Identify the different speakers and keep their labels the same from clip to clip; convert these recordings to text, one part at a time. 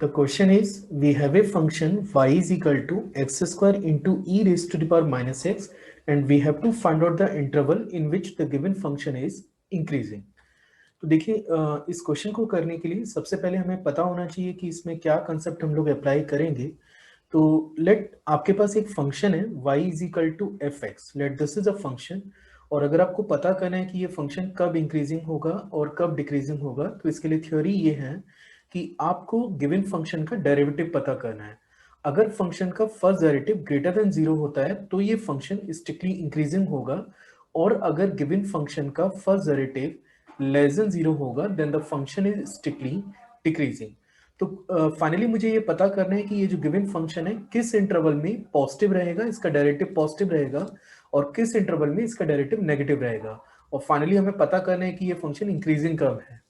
Speaker 1: The question is, we have a function y is equal to x square into e raised to the power minus x, and we have to find out the interval in which the given function is increasing. तो देखिए इस question को करने के लिए सबसे पहले हमें पता होना चाहिए कि इसमें क्या कंसेप्ट हम लोग अप्लाई करेंगे। तो लेट आपके पास एक फंक्शन है y is equal to f x, let this is a function. और अगर आपको पता करना है कि ये फंक्शन कब इंक्रीजिंग होगा और कब डिक्रीजिंग होगा, तो इसके लिए थ्योरी ये है कि आपको गिवन फंक्शन का डेरिवेटिव पता करना है। अगर फंक्शन का first derivative greater than zero होता है तो ये फंक्शन स्ट्रिक्टली इंक्रीजिंग होगा, और अगर गिवन फंक्शन का first derivative less than zero होगा then the function is strictly decreasing. तो फाइनली मुझे ये पता करना है कि ये जो गिवन फंक्शन है किस इंटरवल में पॉजिटिव रहेगा, इसका डेरिवेटिव पॉजिटिव रहेगा, और किस इंटरवल में इसका डेरिवेटिव नेगेटिव रहेगा। और फाइनली हमें पता करना है कि ये फंक्शन इंक्रीजिंग कब है।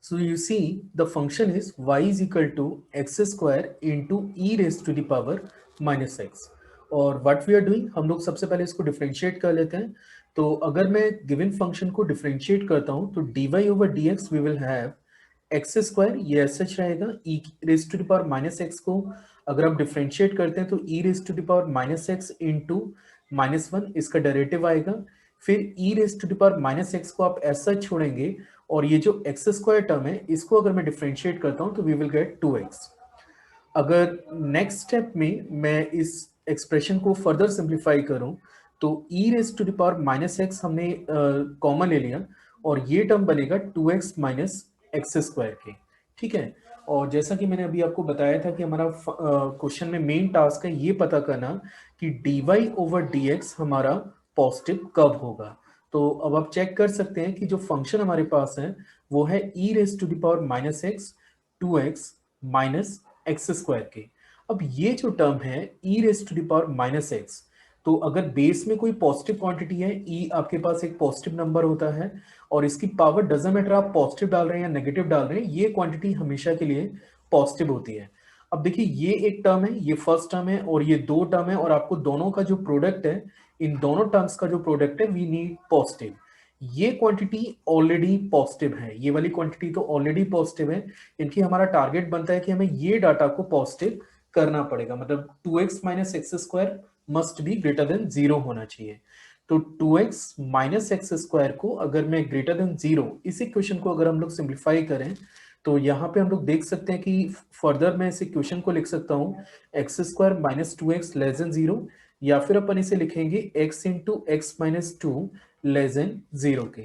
Speaker 1: So you see the function is y is equal to x square into e raised to the power minus x। और what we are doing, हम लोग सबसे पहले इसको डिफरेंशिएट कर लेते हैं। तो अगर मैं गिवन फंक्शन को डिफरेंशिएट करता हूं तो dy over dx we will have x square, ये एस एच रहेगा, e raise to the power minus x को अगर आप डिफरेंशिएट करते हैं तो e raise to the power minus x into minus one, इसका डेरिवेटिव आएगा। फिर e raise to the power minus x को आप ऐसा छोड़ेंगे, और ये जो एक्स स्क्वायर टर्म है इसको अगर मैं डिफरेंशिएट करता हूं तो वी विल गेट 2x। अगर नेक्स्ट स्टेप में मैं इस एक्सप्रेशन को फर्दर सिंप्लीफाई करूं तो e raise to the power minus x हमने कॉमन ले लिया, और ये टर्म बनेगा 2x माइनस एक्स स्क्वायर के। ठीक है। और जैसा कि मैंने अभी आपको बताया था कि हमारा क्वेश्चन में मेन टास्क है ये पता करना कि dy ओवर dx हमारा पॉजिटिव कब होगा। तो अब आप चेक कर सकते हैं कि जो फंक्शन हमारे पास है वो है e raise to the power minus x 2x minus x square के। अब ये जो टर्म है e raise to the power minus x, तो अगर बेस में कोई पॉजिटिव क्वांटिटी है, ई आपके पास एक पॉजिटिव नंबर होता है, और इसकी पावर डजंट मैटर आप पॉजिटिव डाल रहे हैं या नेगेटिव डाल रहे हैं, ये क्वांटिटी हमेशा के लिए पॉजिटिव होती है। अब देखिए ये एक टर्म है, ये फर्स्ट टर्म है, और ये दो टर्म है, और आपको दोनों का जो प्रोडक्ट है, इन दोनों टर्म्स का जो प्रोडक्ट है वी नीड पॉजिटिव। ये क्वांटिटी ऑलरेडी पॉजिटिव है, ये वाली क्वांटिटी तो ऑलरेडी पॉजिटिव है। इनकी हमारा टारगेट बनता है कि हमें ये डाटा को पॉजिटिव करना पड़ेगा, मतलब 2x minus x square must be greater than zero होना चाहिए। तो 2x माइनस एक्स स्क्वायर को अगर मैं ग्रेटर देन जीरो, इस इक्वेशन को अगर हम लोग सिंप्लीफाई करें तो यहाँ पे हम लोग देख सकते हैं कि फर्दर मैं इस इक्वेशन को लिख सकता हूँ x square minus 2x less than zero, या फिर अपन इसे लिखेंगे x into x minus two less than zero के।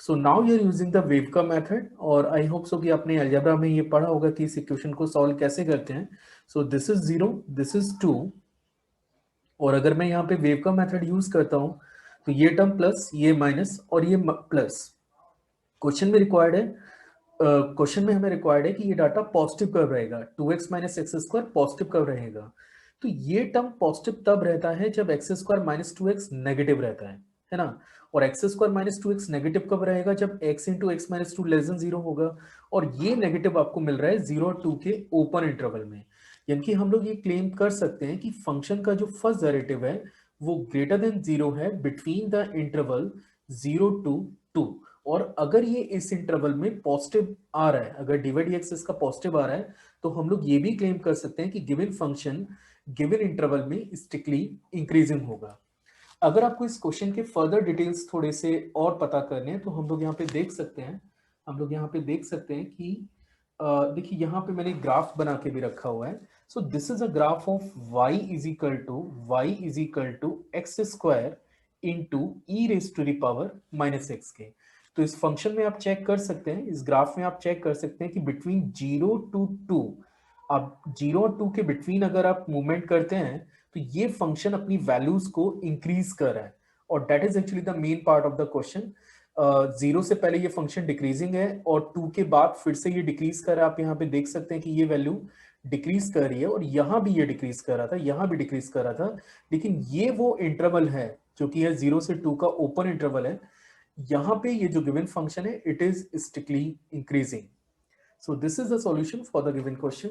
Speaker 1: So now you are using the wave का मेथड, और आई होप सो कि आपने अलजेब्रा में ये पढ़ा होगा कि इस इक्वेशन को सॉल्व कैसे करते हैं। So this is zero, this is two, और अगर मैं यहाँ पे वेव का मेथड यूज करता हूँ तो ये टर्म प्लस, ये माइनस, और ये प्लस। क्वेश्चन में रिक्वायर्ड है, क्वेश्चन में हमें रिक्वायर्ड है कि ये डाटा पॉजिटिव कब रहेगा, 2x minus x square positive कब रहेगा। तो ये टर्म पॉजिटिव तब रहता है जब x square minus 2x negative रहता है ना। और x square minus 2x negative कब रहेगा, जब x into x minus two less than zero होगा, और ये नेगेटिव आपको मिल रहा है 0 और 2 के ओपन इंटरवल में। यानी कि हम लोग ये क्लेम कर सकते हैं कि फंक्शन का जो फर्स्ट डेरिवेटिव है वो ग्रेटर देन जीरो है बिटवीन द इंटरवल 0 टू 2। और अगर ये इस इंटरवल में पॉजिटिव आ रहा है, अगर डिवाइड एक्स इसका पॉजिटिव आ रहा है, तो हम लोग ये भी क्लेम कर सकते हैं कि गिवन फंक्शन गिवन इंटरवल में स्ट्रिक्टली इंक्रीजिंग होगा। अगर आपको इस क्वेश्चन के फर्दर डिटेल्स थोड़े से और पता करने हैं तो हम लोग यहाँ पे देख सकते हैं, हम लोग यहाँ पे देख सकते हैं कि देखिए यहाँ पे मैंने ग्राफ बना के भी रखा हुआ है। So this is a graph of y is equal to x square into e raise to the power minus x के। तो इस फंक्शन में आप चेक कर सकते हैं, इस ग्राफ में आप चेक कर सकते हैं कि बिटवीन 0 टू 2, आप 0 और 2 के बिटवीन अगर आप मूवमेंट करते हैं तो ये फंक्शन अपनी वैल्यूज को इंक्रीज कर रहा है, और that is actually the main part of the question. 0 से पहले ये फंक्शन डिक्रीजिंग है, और 2 के बाद फिर से ये डिक्रीज कर रहा है। आप यहाँ पे देख सकते हैं कि ये वैल्यू डिक्रीज कर रही है, और यहाँ भी ये डिक्रीज कर रहा था, यहाँ भी डिक्रीज कर रहा था। लेकिन ये वो इंटरवल है जो कि है 0 से 2 का ओपन इंटरवल है। यहाँ पे ये जो गिवन फंक्शन है it is strictly increasing. So this is the solution for the given question.